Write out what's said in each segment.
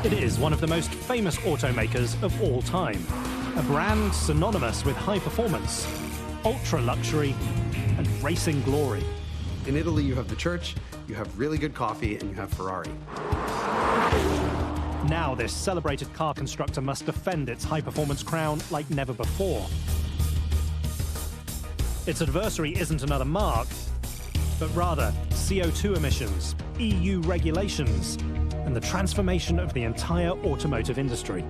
It is one of the most famous automakers of all time. A brand synonymous with high performance, ultra luxury, and racing glory. In Italy, you have the church, you have really good coffee, and you have Ferrari. Now this celebrated car constructor must defend its high-performance crown like never before. Its adversary isn't another marque, but rather CO2 emissions, EU regulations, and the transformation of the entire automotive industry.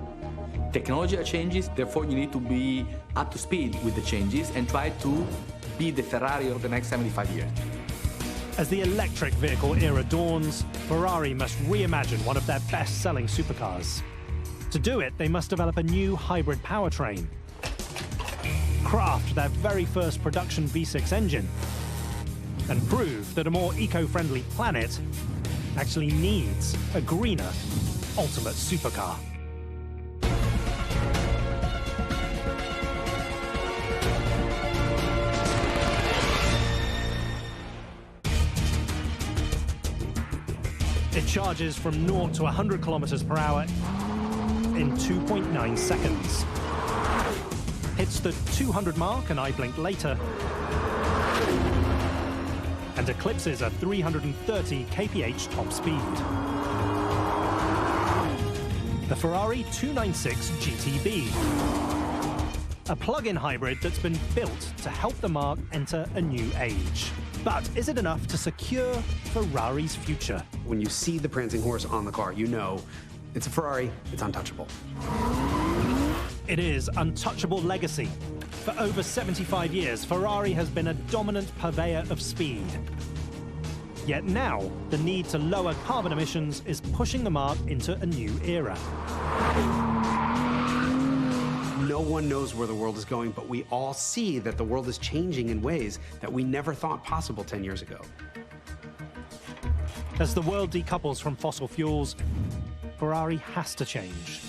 Technology changes, therefore you need to be up to speed with the changes and try to be the Ferrari of the next 75 years. As the electric vehicle era dawns, Ferrari must reimagine one of their best-selling supercars. To do it, they must develop a new hybrid powertrain, craft their very first production V6 engine, and prove that a more eco-friendly planet actually needs a greener ultimate supercar. It charges from 0 to 100 kilometers per hour in 2.9 seconds. Hits the 200 mark an eye blink later, and eclipses a 330 kph top speed. The Ferrari 296 GTB, a plug-in hybrid that's been built to help the marque enter a new age. But is it enough to secure Ferrari's future? When you see the prancing horse on the car, you know it's a Ferrari, it's untouchable. It is untouchable legacy. For over 75 years, Ferrari has been a dominant purveyor of speed. Yet now, the need to lower carbon emissions is pushing the marque into a new era. No one knows where the world is going, but we all see that the world is changing in ways that we never thought possible 10 years ago. As the world decouples from fossil fuels, Ferrari has to change.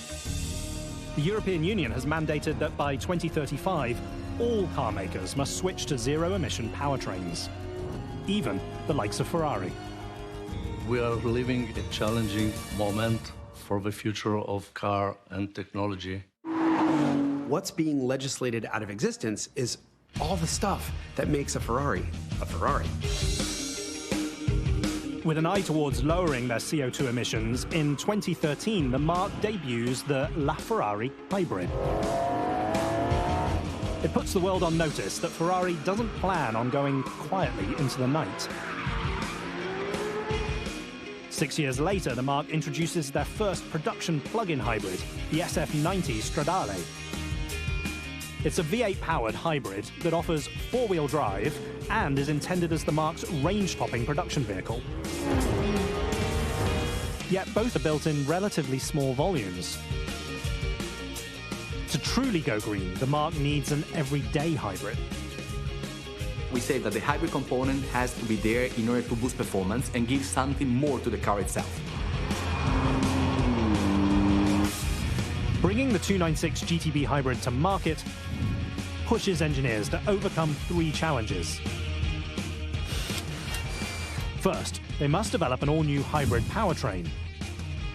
The European Union has mandated that by 2035, all car makers must switch to zero-emission powertrains, even the likes of Ferrari. We are living a challenging moment for the future of car and technology. What's being legislated out of existence is all the stuff that makes a Ferrari a Ferrari. With an eye towards lowering their CO2 emissions, in 2013, the marque debuts the LaFerrari Hybrid. It puts the world on notice that Ferrari doesn't plan on going quietly into the night. 6 years later, the marque introduces their first production plug-in hybrid, the SF90 Stradale. It's a V8-powered hybrid that offers four-wheel drive and is intended as the marque's range-topping production vehicle. Yet both are built in relatively small volumes. To truly go green, the marque needs an everyday hybrid. We say that the hybrid component has to be there in order to boost performance and give something more to the car itself. Bringing the 296 GTB hybrid to market pushes engineers to overcome three challenges. First, they must develop an all-new hybrid powertrain.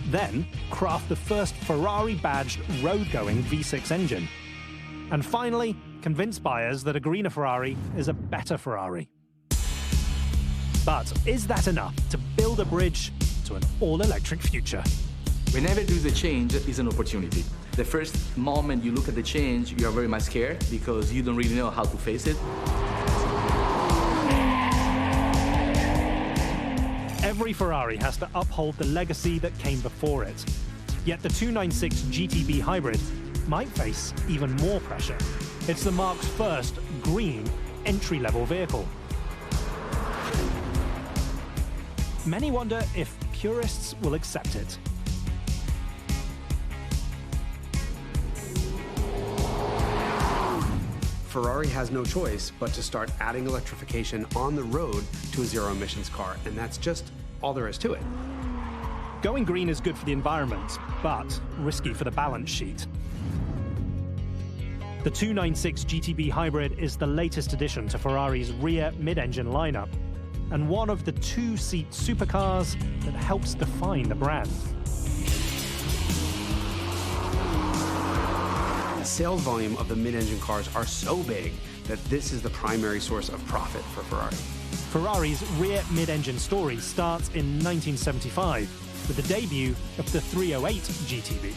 Then, craft the first Ferrari-badged road-going V6 engine. And finally, convince buyers that a greener Ferrari is a better Ferrari. But is that enough to build a bridge to an all-electric future? Whenever there is a change, is an opportunity. The first moment you look at the change, you are very much scared because you don't really know how to face it. Every Ferrari has to uphold the legacy that came before it. Yet the 296 GTB hybrid might face even more pressure. It's the marque's first green entry-level vehicle. Many wonder if purists will accept it. Ferrari has no choice but to start adding electrification on the road to a zero-emissions car, and that's just all there is to it. Going green is good for the environment, but risky for the balance sheet. The 296 GTB hybrid is the latest addition to Ferrari's rear mid-engine lineup, and one of the two-seat supercars that helps define the brand. sales volume of the mid-engine cars are so big that this is the primary source of profit for Ferrari. Ferrari's rear mid-engine story starts in 1975 with the debut of the 308 GTB.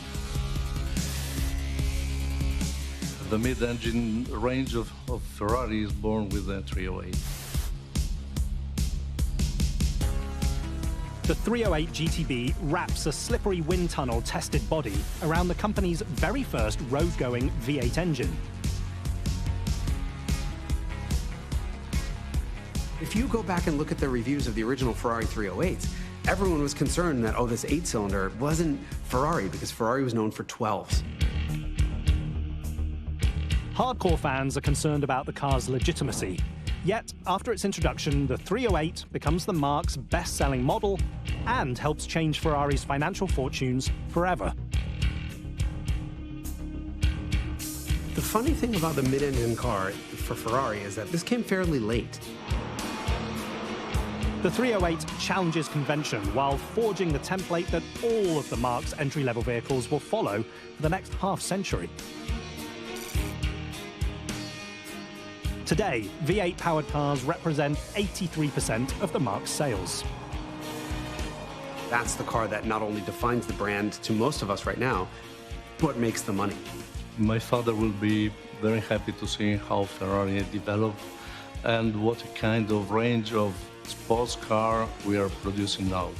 The mid-engine range of Ferrari is born with the 308. The 308 GTB wraps a slippery wind tunnel tested body around the company's very first road-going V8 engine. If you go back and look at the reviews of the original Ferrari 308s, everyone was concerned that, oh, this 8-cylinder wasn't Ferrari because Ferrari was known for 12s. Hardcore fans are concerned about the car's legitimacy. Yet, after its introduction, the 308 becomes the marque's best-selling model and helps change Ferrari's financial fortunes forever. The funny thing about the mid-engine car for Ferrari is that this came fairly late. The 308 challenges convention while forging the template that all of the marque's entry-level vehicles will follow for the next half-century. Today, V8-powered cars represent 83% of the marque's sales. That's the car that not only defines the brand to most of us right now, but makes the money. My father will be very happy to see how Ferrari developed and what kind of range of sports car we are producing now.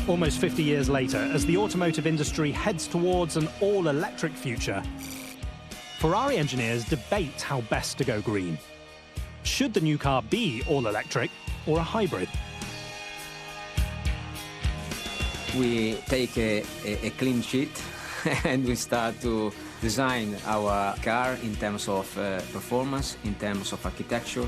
Almost 50 years later, as the automotive industry heads towards an all-electric future, Ferrari engineers debate how best to go green. Should the new car be all-electric or a hybrid? We take a clean sheet and we start to design our car in terms of performance, in terms of architecture.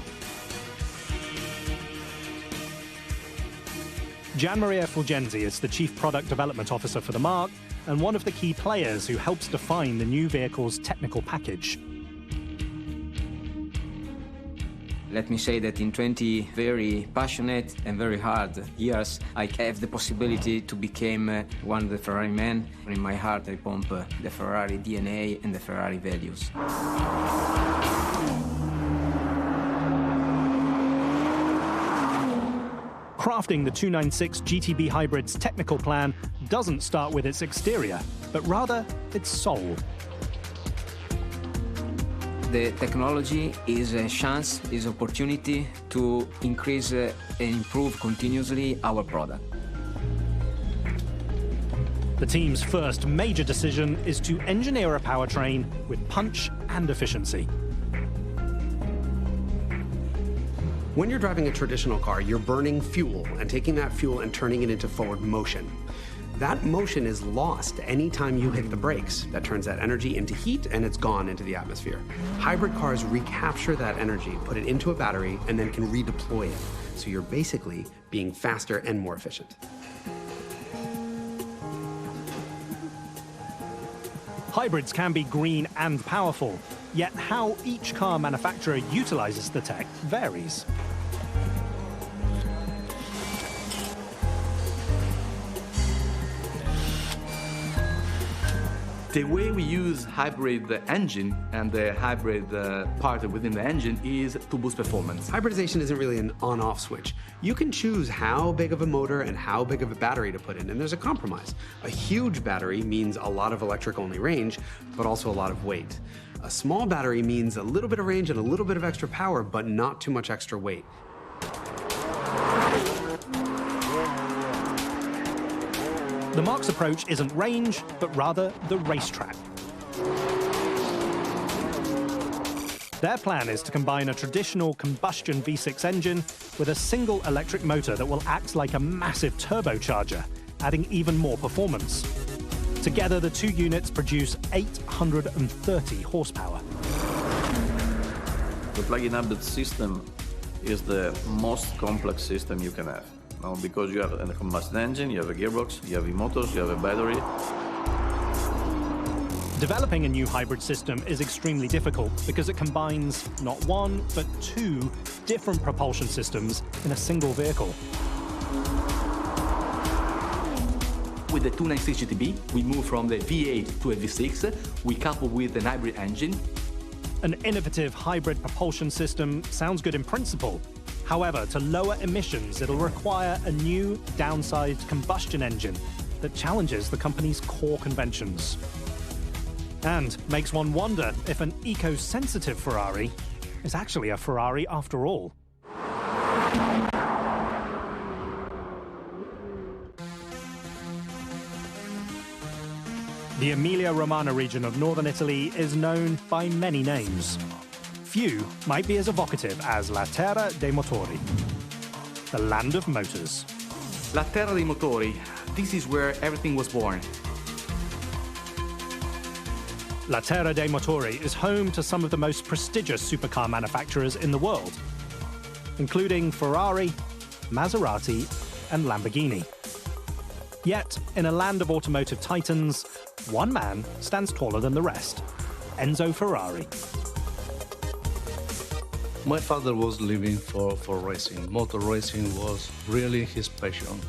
Gian Maria Fulgenzi is the Chief Product Development Officer for the Marque and one of the key players who helps define the new vehicle's technical package. Let me say that in 20 very passionate and very hard years, I have the possibility to become one of the Ferrari men. In my heart, I pump the Ferrari DNA and the Ferrari values. Crafting the 296 GTB Hybrid's technical plan doesn't start with its exterior, but rather its soul. The technology is a chance, is opportunity to increase and improve continuously our product. The team's first major decision is to engineer a powertrain with punch and efficiency. When you're driving a traditional car, you're burning fuel and taking that fuel and turning it into forward motion. That motion is lost anytime you hit the brakes. That turns that energy into heat and it's gone into the atmosphere. Hybrid cars recapture that energy, put it into a battery, and then can redeploy it. So you're basically being faster and more efficient. Hybrids can be green and powerful, yet how each car manufacturer utilizes the tech varies. The way we use hybrid engine and the hybrid part within the engine is to boost performance. Hybridization isn't really an on-off switch. You can choose how big of a motor and how big of a battery to put in, and there's a compromise. A huge battery means a lot of electric-only range, but also a lot of weight. A small battery means a little bit of range and a little bit of extra power, but not too much extra weight. The Marque's approach isn't range, but rather the racetrack. Their plan is to combine a traditional combustion V6 engine with a single electric motor that will act like a massive turbocharger, adding even more performance. Together, the two units produce 830 horsepower. The plug-in hybrid system is the most complex system you can have. Now, because you have a combustion engine, you have a gearbox, you have e-motors, you have a battery. Developing a new hybrid system is extremely difficult because it combines not one, but two different propulsion systems in a single vehicle. With the 296 GTB. We moved from the V8 to a V6. We coupled with an hybrid engine. An innovative hybrid propulsion system sounds good in principle. However, to lower emissions, it'll require a new downsized combustion engine that challenges the company's core conventions. And makes one wonder if an eco-sensitive Ferrari is actually a Ferrari after all. The Emilia-Romagna region of northern Italy is known by many names. Few might be as evocative as La Terra dei Motori, the land of motors. La Terra dei Motori, this is where everything was born. La Terra dei Motori is home to some of the most prestigious supercar manufacturers in the world, including Ferrari, Maserati, and Lamborghini. Yet, in a land of automotive titans, one man stands taller than the rest: Enzo Ferrari. My father was living for racing. Motor racing was really his passion.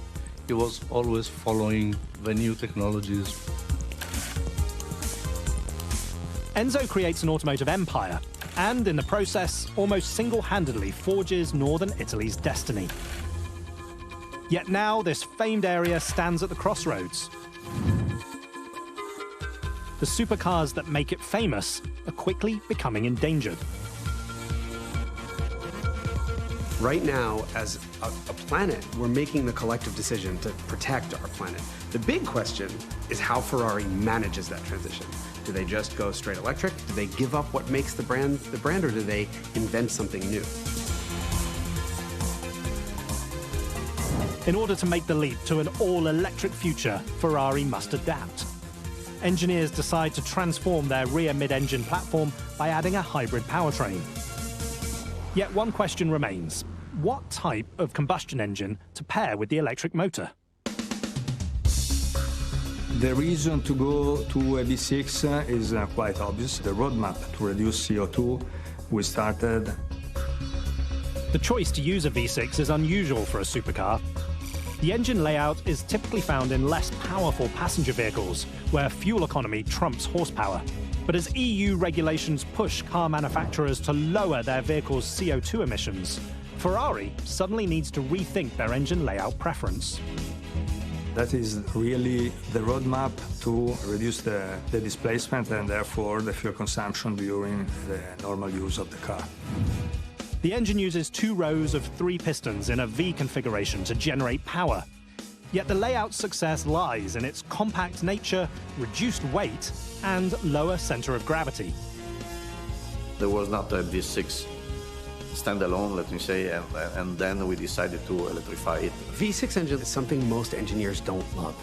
He was always following the new technologies. Enzo creates an automotive empire, and in the process, almost single-handedly forges northern Italy's destiny. Yet now, this famed area stands at the crossroads. The supercars that make it famous are quickly becoming endangered. Right now, as a planet, we're making the collective decision to protect our planet. The big question is how Ferrari manages that transition. Do they just go straight electric? Do they give up what makes the brand, or do they invent something new? In order to make the leap to an all-electric future, Ferrari must adapt. Engineers decide to transform their rear mid-engine platform by adding a hybrid powertrain. Yet one question remains: what type of combustion engine to pair with the electric motor? The reason to go to a V6 is quite obvious. The roadmap to reduce CO2 we started. The choice to use a V6 is unusual for a supercar. The engine layout is typically found in less powerful passenger vehicles, where fuel economy trumps horsepower. But as EU regulations push car manufacturers to lower their vehicles' CO2 emissions, Ferrari suddenly needs to rethink their engine layout preference. That is really the roadmap to reduce the displacement and therefore the fuel consumption during the normal use of the car. The engine uses 2 rows of 3 pistons in a V configuration to generate power. Yet the layout's success lies in its compact nature, reduced weight, and lower center of gravity. There was not a V6 standalone, let me say, and then we decided to electrify it. V6 engine is something most engineers don't love.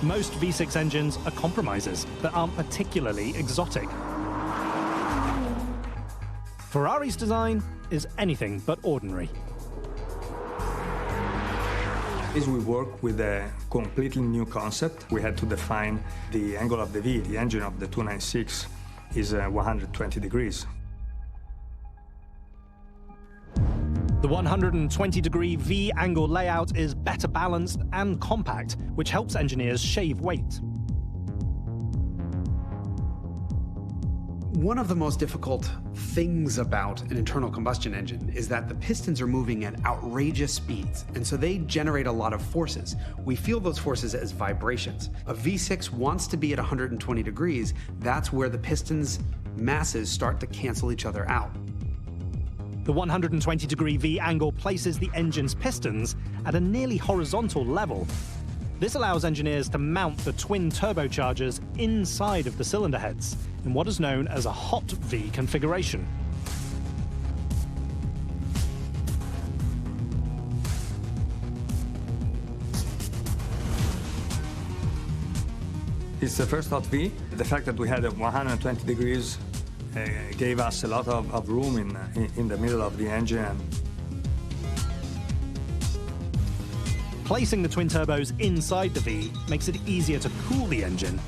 Most V6 engines are compromises that aren't particularly exotic. Ferrari's design is anything but ordinary. As we work with a completely new concept, we had to define the angle of the V. The engine of the 296 is 120 degrees. The 120-degree V-angle layout is better balanced and compact, which helps engineers shave weight. One of the most difficult things about an internal combustion engine is that the pistons are moving at outrageous speeds, and so they generate a lot of forces. We feel those forces as vibrations. A V6 wants to be at 120 degrees. That's where the pistons' masses start to cancel each other out. The 120-degree V-angle places the engine's pistons at a nearly horizontal level. This allows engineers to mount the twin turbochargers inside of the cylinder heads in what is known as a hot V configuration. It's the first hot V. The fact that we had a 120 degrees gave us a lot of room in the middle of the engine. Placing the twin turbos inside the V makes it easier to cool the engine,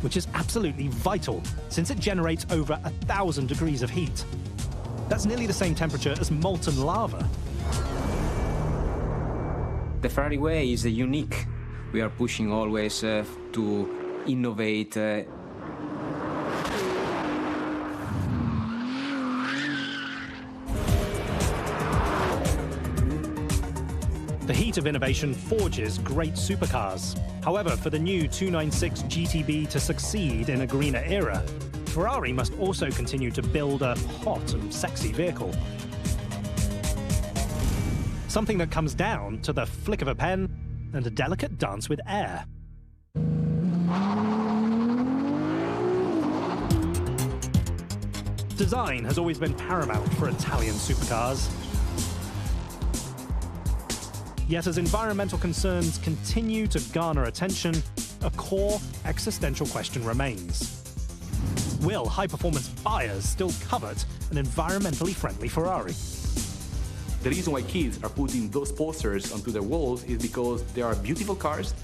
which is absolutely vital since it generates over 1,000 degrees of heat. That's nearly the same temperature as molten lava. The Ferrari way is a unique We are pushing always to innovate. The heat of innovation forges great supercars. However, for the new 296 GTB to succeed in a greener era, Ferrari must also continue to build a hot and sexy vehicle. Something that comes down to the flick of a pen and a delicate dance with air. Design has always been paramount for Italian supercars. Yet as environmental concerns continue to garner attention, a core existential question remains. Will high-performance buyers still covet an environmentally friendly Ferrari? The reason why kids are putting those posters onto their walls is because they are beautiful cars.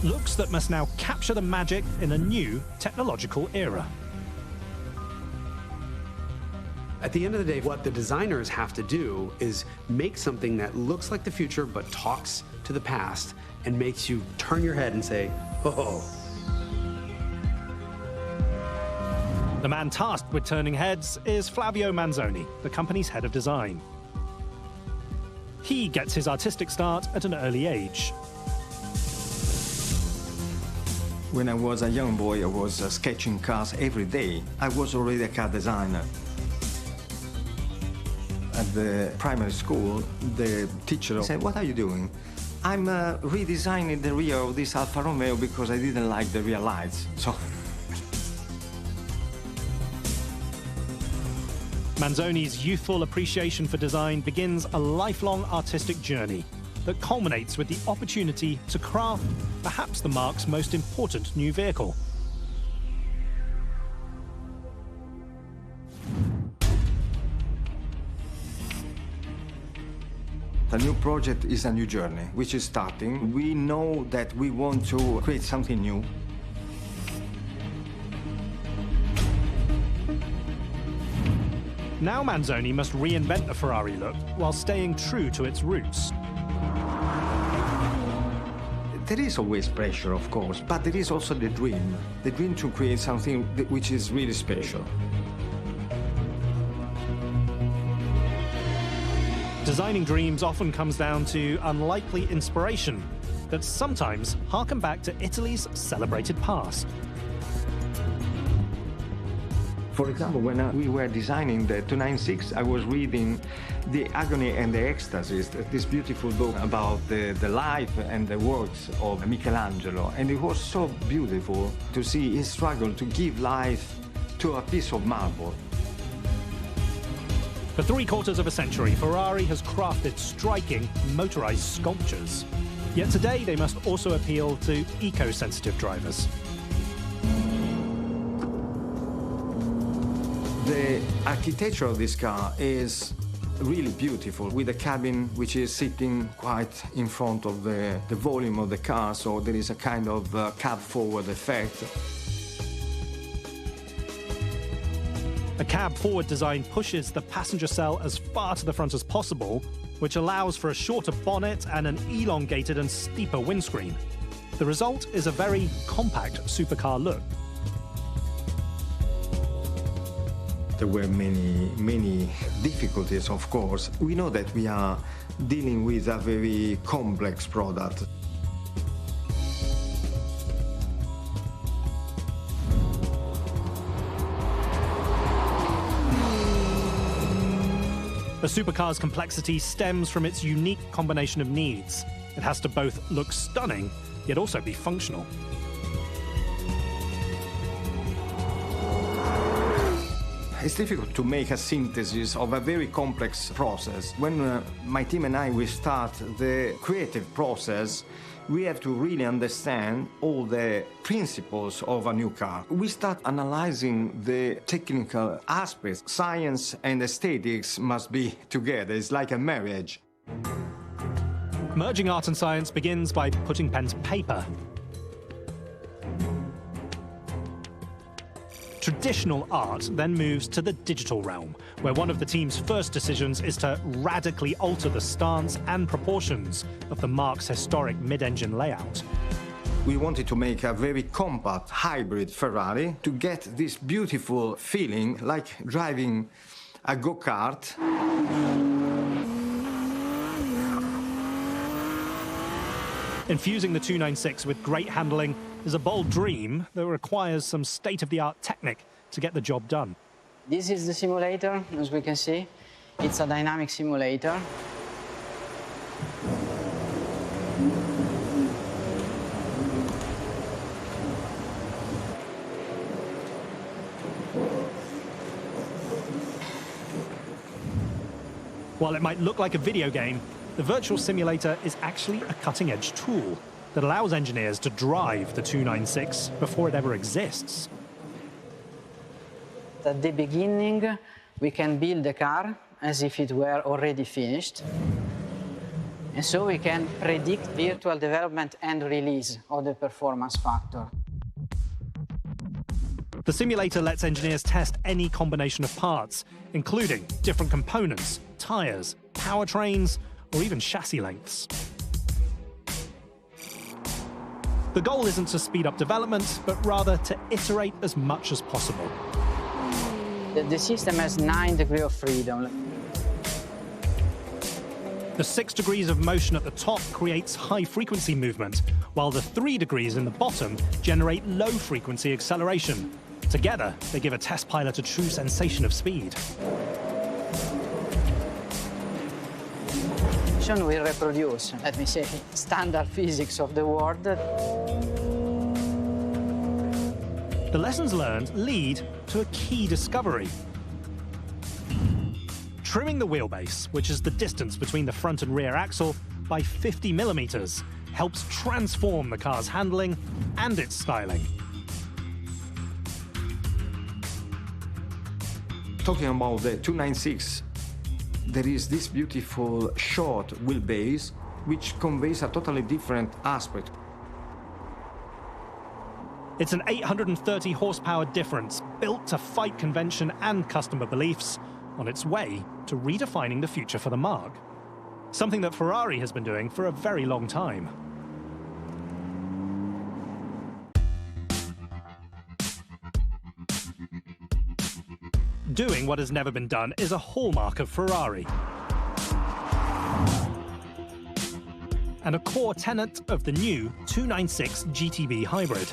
Looks that must now capture the magic in a new technological era. At the end of the day, what the designers have to do is make something that looks like the future but talks to the past and makes you turn your head and say, oh. The man tasked with turning heads is Flavio Manzoni, the company's head of design. He gets his artistic start at an early age. When I was a young boy, I was sketching cars every day. I was already a car designer. At the primary school, the teacher said, "What are you doing?" "I'm redesigning the rear of this Alfa Romeo because I didn't like the rear lights." So. Manzoni's youthful appreciation for design begins a lifelong artistic journey that culminates with the opportunity to craft perhaps the marque's most important new vehicle. A new project is a new journey, which is starting. We know that we want to create something new. Now Manzoni must reinvent the Ferrari look while staying true to its roots. There is always pressure, of course, but there is also the dream to create something which is really special. Designing dreams often comes down to unlikely inspiration that sometimes harken back to Italy's celebrated past. For example, when we were designing the 296, I was reading The Agony and the Ecstasies, this beautiful book about the life and the works of Michelangelo. And it was so beautiful to see his struggle to give life to a piece of marble. For 3/4 of a century, Ferrari has crafted striking, motorized sculptures. Yet today, they must also appeal to eco-sensitive drivers. The architecture of this car is really beautiful, with the cabin which is sitting quite in front of the volume of the car, so there is a kind of cab-forward effect. A cab-forward design pushes the passenger cell as far to the front as possible, which allows for a shorter bonnet and an elongated and steeper windscreen. The result is a very compact supercar look. There were many difficulties, of course. We know that we are dealing with a very complex product. A supercar's complexity stems from its unique combination of needs. It has to both look stunning, yet also be functional. It's difficult to make a synthesis of a very complex process. When my team and we start the creative process, we have to really understand all the principles of a new car. We start analyzing the technical aspects. Science and aesthetics must be together. It's like a marriage. Merging art and science begins by putting pen to paper. Traditional art then moves to the digital realm, where one of the team's first decisions is to radically alter the stance and proportions of the Marque's historic mid-engine layout. We wanted to make a very compact hybrid Ferrari to get this beautiful feeling like driving a go-kart. Infusing the 296 with great handling is a bold dream that requires some state-of-the-art technique to get the job done. This is the simulator, as we can see. It's a dynamic simulator. While it might look like a video game, the virtual simulator is actually a cutting-edge tool that allows engineers to drive the 296 before it ever exists. At the beginning, we can build the car as if it were already finished. And so we can predict virtual development and release of the performance factor. The simulator lets engineers test any combination of parts, including different components, tires, powertrains, or even chassis lengths. The goal isn't to speed up development, but rather to iterate as much as possible. The system has 9 degrees of freedom. The 6 degrees of motion at the top creates high-frequency movement, while the 3 degrees in the bottom generate low-frequency acceleration. Together, they give a test pilot a true sensation of speed. We reproduce, let me say, standard physics of the world. The lessons learned lead to a key discovery. Trimming the wheelbase, which is the distance between the front and rear axle, by 50 millimeters, helps transform the car's handling and its styling. Talking about the 296, there is this beautiful short wheelbase which conveys a totally different aspect. It's an 830 horsepower difference built to fight convention and customer beliefs on its way to redefining the future for the Marque, something that Ferrari has been doing for a very long time. Doing what has never been done is a hallmark of Ferrari, and a core tenet of the new 296 GTB hybrid.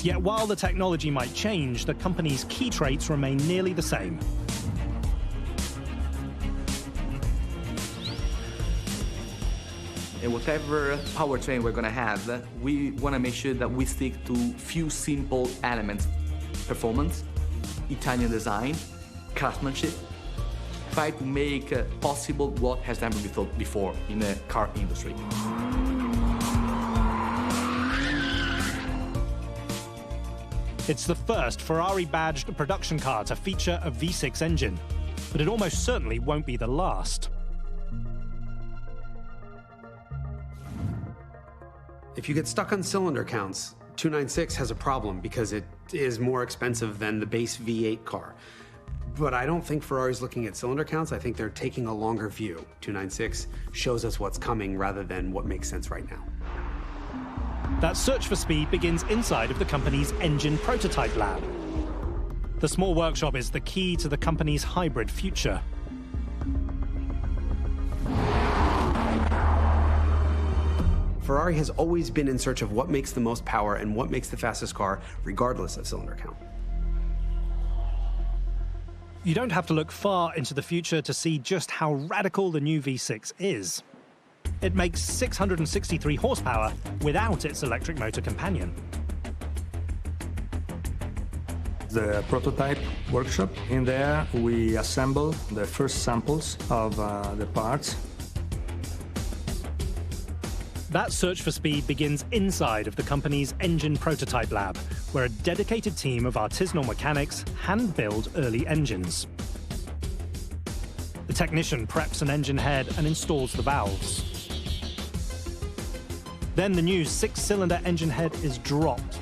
Yet while the technology might change, the company's key traits remain nearly the same. And whatever powertrain we're going to have, we want to make sure that we stick to few simple elements: performance, Italian design, craftsmanship. Try to make possible what has never been thought before in the car industry. It's the first Ferrari-badged production car to feature a V6 engine, but it almost certainly won't be the last. If you get stuck on cylinder counts, 296 has a problem because it is more expensive than the base V8 car. But I don't think Ferrari's looking at cylinder counts. I think they're taking a longer view. 296 shows us what's coming rather than what makes sense right now. That search for speed begins inside of the company's engine prototype lab. The small workshop is the key to the company's hybrid future. Ferrari has always been in search of what makes the most power and what makes the fastest car, regardless of cylinder count. You don't have to look far into the future to see just how radical the new V6 is. It makes 663 horsepower without its electric motor companion. The prototype workshop, in there we assemble the first samples of the parts. That search for speed begins inside of the company's engine prototype lab, where a dedicated team of artisanal mechanics hand-build early engines. The technician preps an engine head and installs the valves. Then the new 6-cylinder engine head is dropped.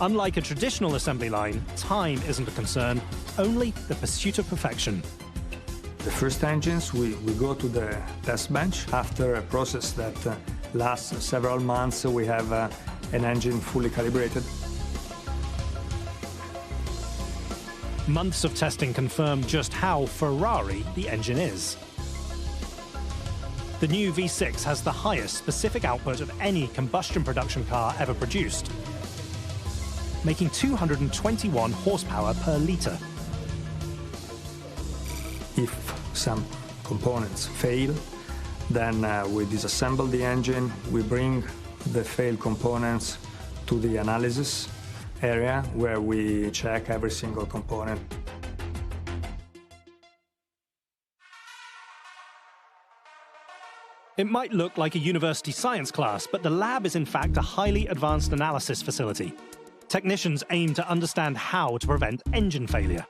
Unlike a traditional assembly line, time isn't a concern, only the pursuit of perfection. The first engines, we go to the test bench. After a process that lasts several months, we have an engine fully calibrated. Months of testing confirm just how Ferrari the engine is. The new V6 has the highest specific output of any combustion production car ever produced, making 221 horsepower per litre. If some components fail, then we disassemble the engine, we bring the failed components to the analysis area where we check every single component. It might look like a university science class, but the lab is in fact a highly advanced analysis facility. Technicians aim to understand how to prevent engine failure.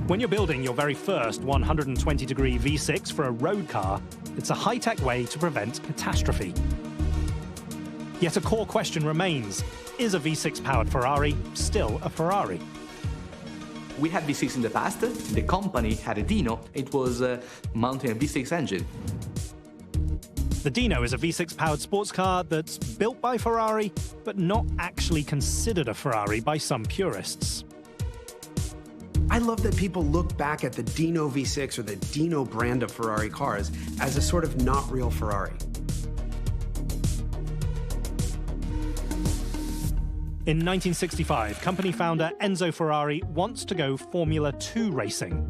When you're building your very first 120-degree V6 for a road car, it's a high-tech way to prevent catastrophe. Yet a core question remains: is a V6-powered Ferrari still a Ferrari? We had V6 in the past. The company had a Dino. It was mounting a V6 engine. The Dino is a V6-powered sports car that's built by Ferrari, but not actually considered a Ferrari by some purists. I love that people look back at the Dino V6 or the Dino brand of Ferrari cars as a sort of not real Ferrari. In 1965, company founder Enzo Ferrari wants to go Formula 2 racing.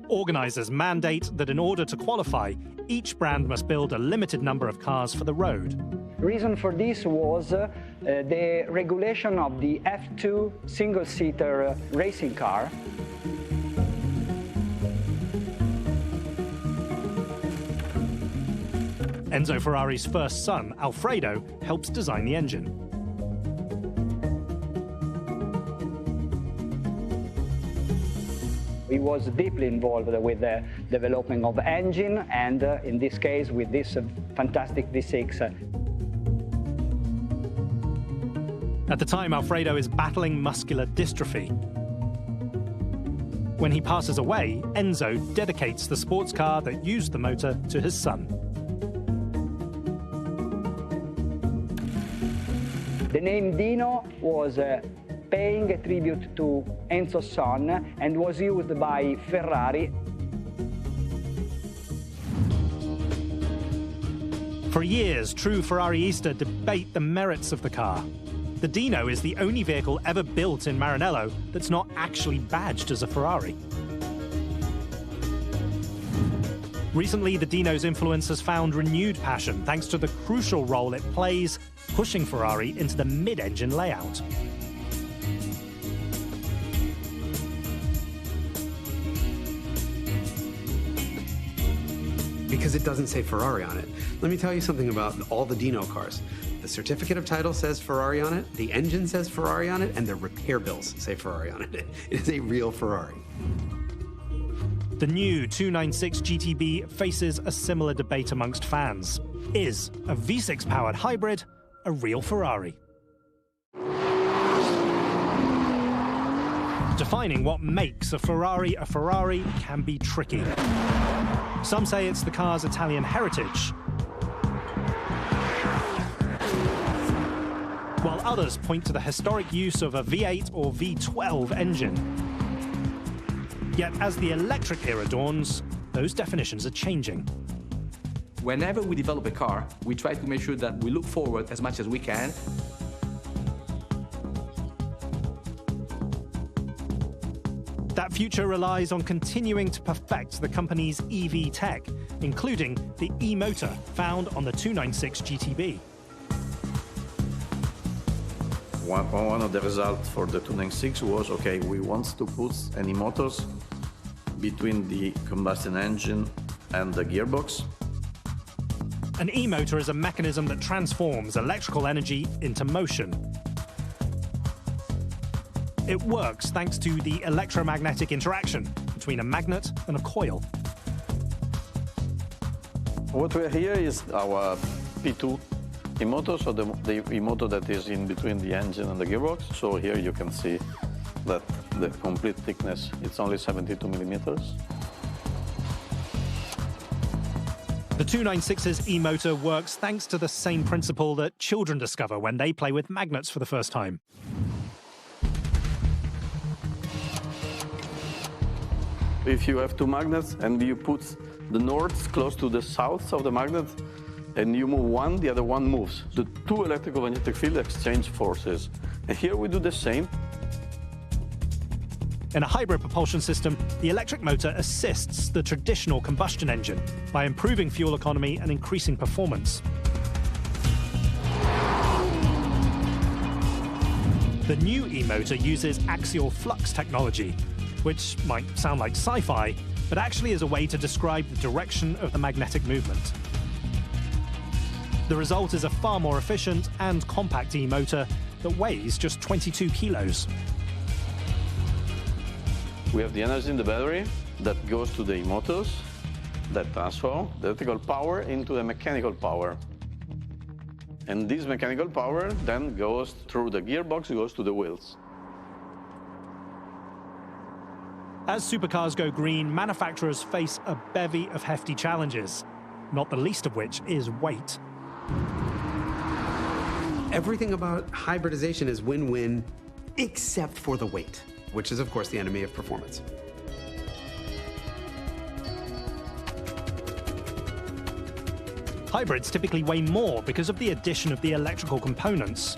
Organizers mandate that in order to qualify, each brand must build a limited number of cars for the road. The reason for this was the regulation of the F2 single-seater racing car. Enzo Ferrari's first son, Alfredo, helps design the engine. He was deeply involved with the development of engine and, in this case, with this fantastic V6. At the time, Alfredo is battling muscular dystrophy. When he passes away, Enzo dedicates the sports car that used the motor to his son. The name Dino was paying a tribute to Enzo's son and was used by Ferrari. For years, true Ferrariista debate the merits of the car. The Dino is the only vehicle ever built in Maranello that's not actually badged as a Ferrari. Recently, the Dino's influence has found renewed passion thanks to the crucial role it plays pushing Ferrari into the mid-engine layout. Because it doesn't say Ferrari on it. Let me tell you something about all the Dino cars. The certificate of title says Ferrari on it, the engine says Ferrari on it, and the repair bills say Ferrari on it. It is a real Ferrari. The new 296 GTB faces a similar debate amongst fans. Is a V6-powered hybrid a real Ferrari? Defining what makes a Ferrari can be tricky. Some say it's the car's Italian heritage, while others point to the historic use of a V8 or V12 engine. Yet as the electric era dawns, those definitions are changing. Whenever we develop a car, we try to make sure that we look forward as much as we can. That future relies on continuing to perfect the company's EV tech, including the e-motor found on the 296 GTB. One of the results for the 296 was, okay, we want to put any motors between the combustion engine and the gearbox. An e-motor is a mechanism that transforms electrical energy into motion. It works thanks to the electromagnetic interaction between a magnet and a coil. What we have here is our P2 e-motor, so the e-motor that is in between the engine and the gearbox. So here you can see that the complete thickness, it's only 72 millimeters. The 296's e-motor works thanks to the same principle that children discover when they play with magnets for the first time. If you have two magnets and you put the north close to the south of the magnet, and you move one, the other one moves. The two electromagnetic fields exchange forces. And here we do the same. In a hybrid propulsion system, the electric motor assists the traditional combustion engine by improving fuel economy and increasing performance. The new e-motor uses axial flux technology, which might sound like sci-fi, but actually is a way to describe the direction of the magnetic movement. The result is a far more efficient and compact e-motor that weighs just 22 kilos. We have the energy in the battery that goes to the e-motors that transfer the electrical power into the mechanical power. And this mechanical power then goes through the gearbox, goes to the wheels. As supercars go green, manufacturers face a bevy of hefty challenges, not the least of which is weight. Everything about hybridization is win-win, except for the weight, which is, of course, the enemy of performance. Hybrids typically weigh more because of the addition of the electrical components.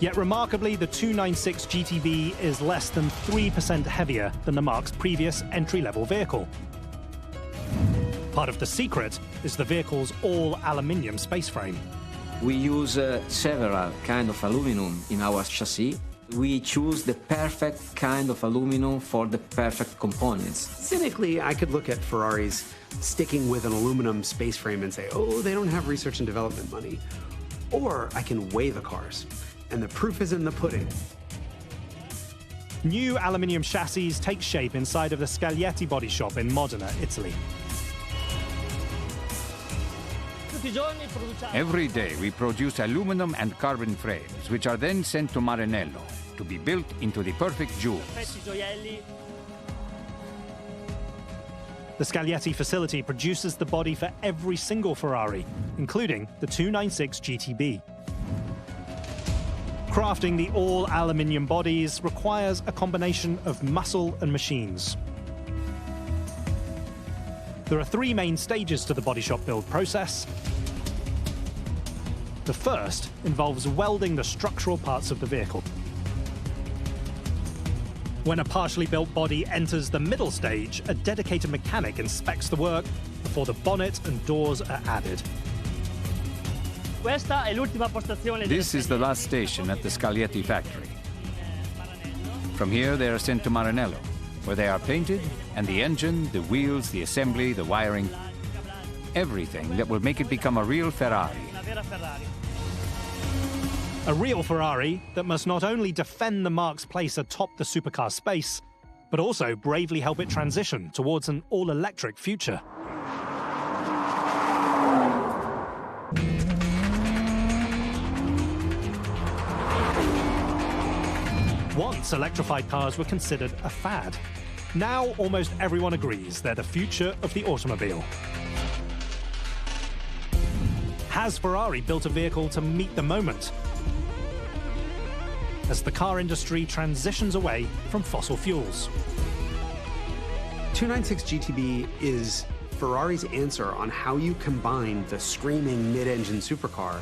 Yet remarkably, the 296 GTB is less than 3% heavier than the marque's previous entry-level vehicle. Part of the secret is the vehicle's all-aluminium space frame. We use several kinds of aluminum in our chassis. We choose the perfect kind of aluminum for the perfect components. Cynically, I could look at Ferraris sticking with an aluminum space frame and say, oh, they don't have research and development money. Or I can weigh the cars, and the proof is in the pudding. New aluminium chassis take shape inside of the Scaglietti body shop in Modena, Italy. Every day we produce aluminum and carbon frames, which are then sent to Maranello to be built into the perfect jewels. The Scaglietti facility produces the body for every single Ferrari, including the 296 GTB. Crafting the all-aluminium bodies requires a combination of muscle and machines. There are three main stages to the body shop build process. The first involves welding the structural parts of the vehicle. When a partially built body enters the middle stage, a dedicated mechanic inspects the work before the bonnet and doors are added. This is the last station at the Scaglietti factory. From here, they are sent to Maranello, where they are painted, and the engine, the wheels, the assembly, the wiring, everything that will make it become a real Ferrari. A real Ferrari that must not only defend the marque's place atop the supercar space, but also bravely help it transition towards an all-electric future. Once electrified cars were considered a fad. Now almost everyone agrees they're the future of the automobile. Has Ferrari built a vehicle to meet the moment as the car industry transitions away from fossil fuels? 296 GTB is Ferrari's answer on how you combine the screaming mid-engine supercar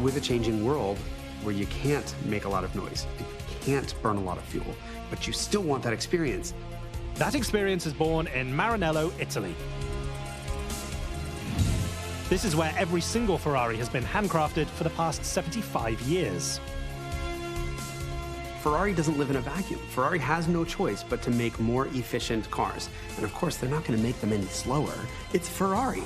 with a changing world where you can't make a lot of noise, you can't burn a lot of fuel, but you still want that experience. That experience is born in Maranello, Italy. This is where every single Ferrari has been handcrafted for the past 75 years. Ferrari doesn't live in a vacuum. Ferrari has no choice but to make more efficient cars. And of course, they're not going to make them any slower. It's Ferrari.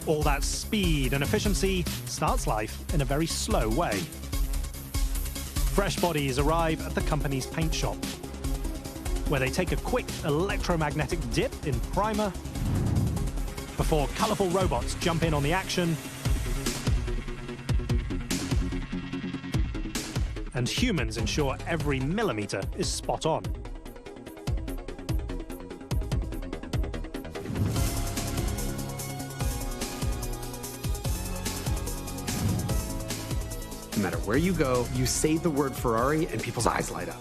All that speed and efficiency starts life in a very slow way. Fresh bodies arrive at the company's paint shop. where they take a quick electromagnetic dip in primer before colourful robots jump in on the action and humans ensure every millimetre is spot on. No matter where you go, you say the word Ferrari and people's eyes light up.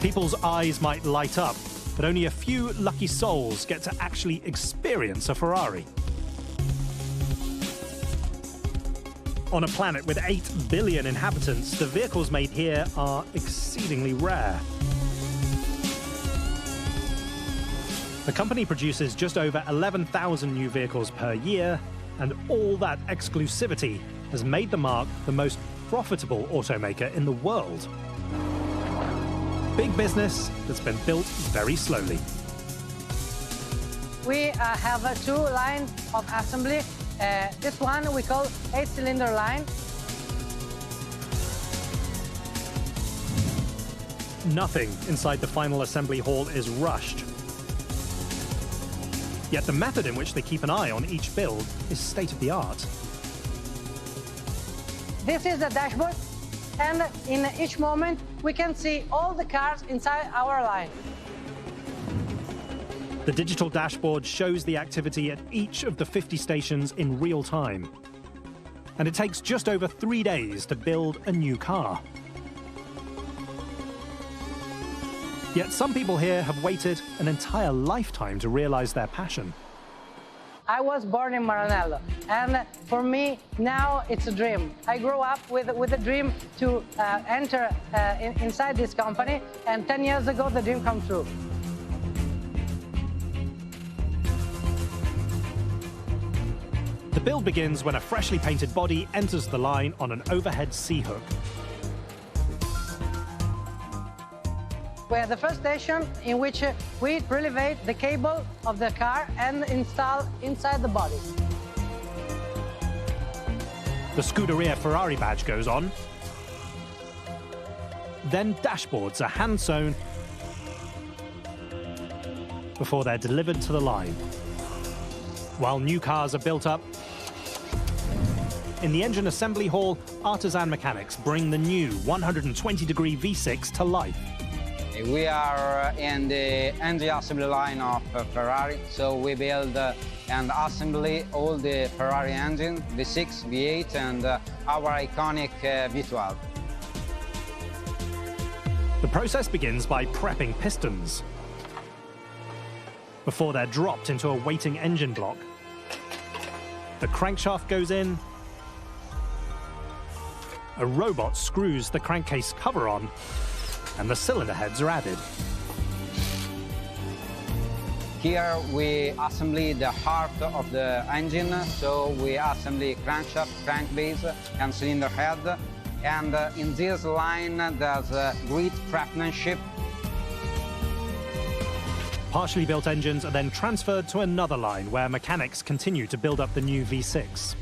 People's eyes might light up, but only a few lucky souls get to actually experience a Ferrari. On a planet with 8 billion inhabitants, the vehicles made here are exceedingly rare. The company produces just over 11,000 new vehicles per year, and all that exclusivity has made the Mark the most profitable automaker in the world. Big business that's been built very slowly. We have 2 lines of assembly. This one we call 8-cylinder line. Nothing inside the final assembly hall is rushed. Yet the method in which they keep an eye on each build is state-of-the-art. This is the dashboard, and in each moment we can see all the cars inside our line. The digital dashboard shows the activity at each of the 50 stations in real time. And it takes just over 3 days to build a new car. Yet some people here have waited an entire lifetime to realize their passion. I was born in Maranello, and for me, now it's a dream. I grew up with a dream to enter inside this company, and 10 years ago, the dream came true. The build begins when a freshly painted body enters the line on an overhead C-hook. We're the first station in which we relevate the cable of the car and install inside the body. The Scuderia Ferrari badge goes on. Then dashboards are hand-sewn before they're delivered to the line. While new cars are built up, in the engine assembly hall, artisan mechanics bring the new 120-degree V6 to life. We are in the engine assembly line of Ferrari, so we build and assembly all the Ferrari engine, V6, V8, and our iconic V12. The process begins by prepping pistons before they're dropped into a waiting engine block. The crankshaft goes in, a robot screws the crankcase cover on, and the cylinder heads are added. Here we assembly the heart of the engine, so we assembly crankshaft, crankbase, and cylinder head. And in this line, there's great craftsmanship. Partially built engines are then transferred to another line where mechanics continue to build up the new V6,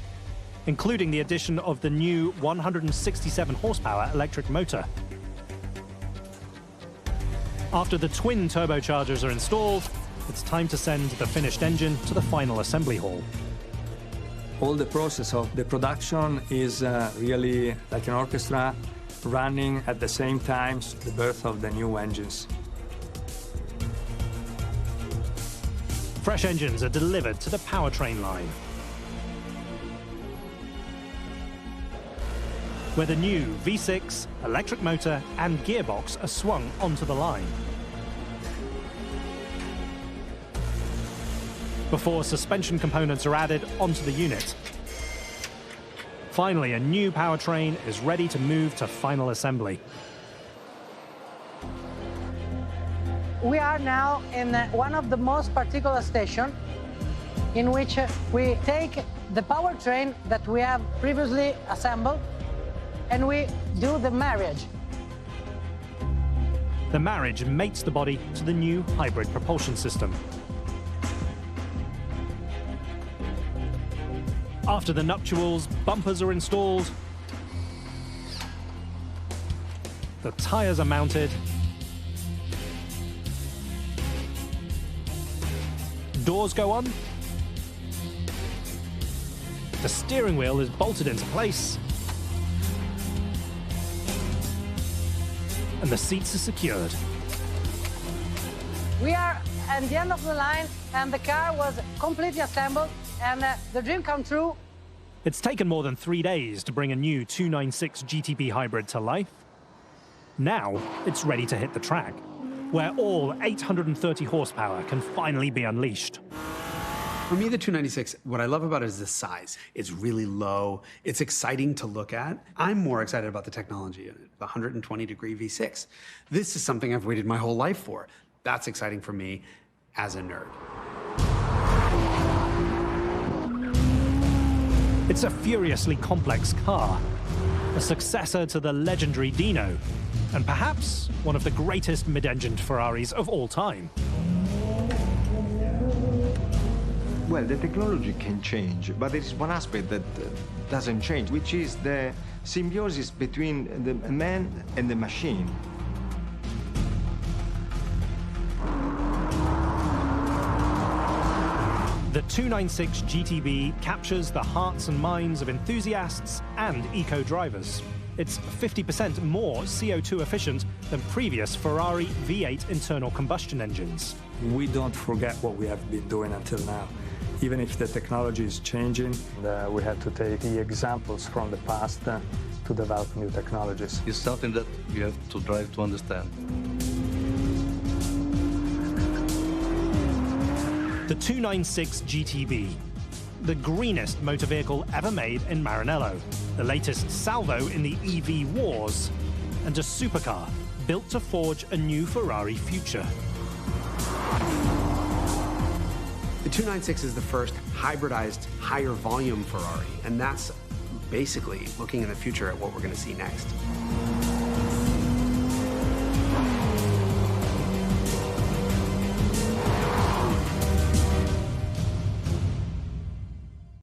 including the addition of the new 167 horsepower electric motor. After the twin turbochargers are installed, it's time to send the finished engine to the final assembly hall. All the process of the production is really like an orchestra running at the same time the birth of the new engines. Fresh engines are delivered to the powertrain line, where the new V6, electric motor, and gearbox are swung onto the line. Before suspension components are added onto the unit. Finally, a new powertrain is ready to move to final assembly. We are now in one of the most particular stations in which we take the powertrain that we have previously assembled and we do the marriage. The marriage mates the body to the new hybrid propulsion system. After the nuptials, bumpers are installed, the tires are mounted, doors go on. The steering wheel is bolted into place. And the seats are secured. We are at the end of the line, and the car was completely assembled, and the dream come true. It's taken more than 3 days to bring a new 296 GTB hybrid to life. Now it's ready to hit the track, where all 830 horsepower can finally be unleashed. For me, the 296, what I love about it is the size. It's really low. It's exciting to look at. I'm more excited about the technology in it, the 120-degree V6. This is something I've waited my whole life for. That's exciting for me as a nerd. It's a furiously complex car, a successor to the legendary Dino, and perhaps one of the greatest mid-engined Ferraris of all time. Well, the technology can change, but there is one aspect that doesn't change, which is the symbiosis between the man and the machine. The 296 GTB captures the hearts and minds of enthusiasts and eco-drivers. It's 50% more CO2 efficient than previous Ferrari V8 internal combustion engines. We don't forget what we have been doing until now. Even if the technology is changing, we have to take the examples from the past to develop new technologies. It's something that you have to drive to understand. The 296 GTB, the greenest motor vehicle ever made in Maranello, the latest salvo in the EV wars, and a supercar built to forge a new Ferrari future. The 296 is the first hybridized, higher volume Ferrari, and that's basically looking in the future at what we're going to see next.